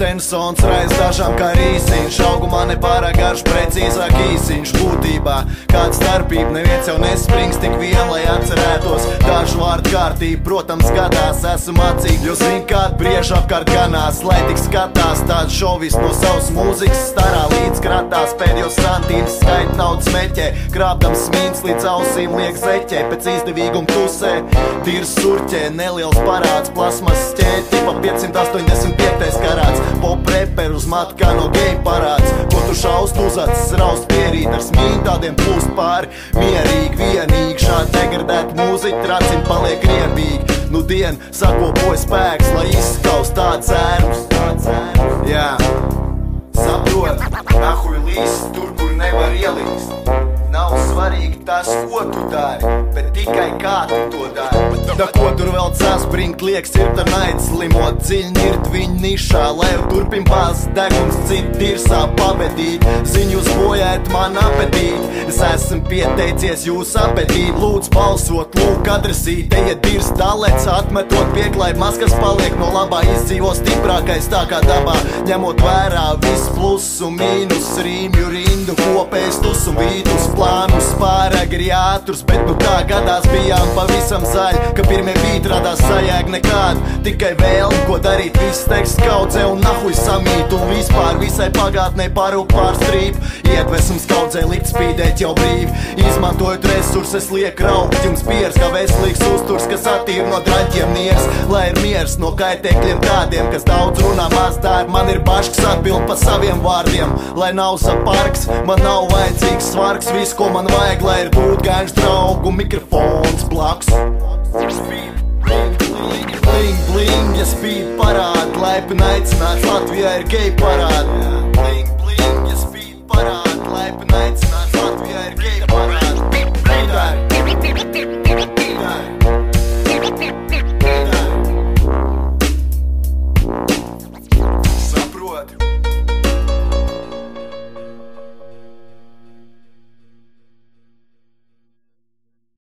Stensons reiz dažām kā rīsiņš, augumā nepārāk garš, precīzāk īsiņš. Būtībā kāda starpība, neviens jau nesprings tik vien, lai atcerētos dažu vārdu kārtību. Protams, gadās esmu mācīgi, jo zin kād briež apkārt ganās, lai tik skatās tāds šovis no savas mūzikas starā līdz kratās. Pēdējos santīmus skait naudas meķē, krāpdams smīns līdz ausīm liek zeķē. Pēc izdevīguma tusē, tīrs surķē, neliels parāds, plasmas ķēķi, pa 585. karāts. Pop reper uz matu kā no geju parāds, ko tu šaust uz acis, raust pierīt ar smīnu, tādiem plūst pāri. Mierīgi, vienīgi, šādi degradēti mūziķi, tracim paliek riebīgi. Nu dien sakopoja spēks, lai izskaust tāds ērums. Jā, saprot, nahuj līst tur, kur nevar ielīst. Nav svarīgi tas, ko tu dari, bet tikai kā tu to dari. Da ko tur vēl saspringt, liekas ir ar naids slimot, dziļi nirt viņu nišā, lai jau turpin bāzes deguns citu tirsā pabedīt. Ziņu jūs bojājat man apetīt, es esmu pieteicies jūs apetīt. Lūdzu balsot, lūk adresīt, ejiet dirs dalec, atmetot pieklājību maskas paliek no labā, izdzīvo stiprākais tā kā dabā. Ņemot vērā visu plusu, mīnus, rīmju rindu, kopējs tus un vītus, plānus pārāk ir jāturs, bet nu tā gadās bijām pavisam zaļi, ka pirmie bīt radās sajēg nekādu, tikai vēlmi, ko darīt, viss teksts kaudzē un nahuj samīt, un vispār visai pagātnē parūk pārstrīp. Iedvesums kaudzē likt spīdēt jau brīvi, izmantojot resurses liek raukt, jums pieras kā veselīgs uzturs, kas attīr no draļķiem niers, lai ir miers no kaitēkļiem tādiem, kas daudz runā maz dara. Man ir bašks atbild pa saviem vārdiem, lai nav saparks, man nav vajadzīgs svarks, viss, ko man vajag, lai ir būt gaiņš draugu mikrofons blaks. Bling, bling, ja spīd parād, laipni aicināts, Latvijā ir geju parād. Bling, bling, ja spīd parād, laipni aicināts.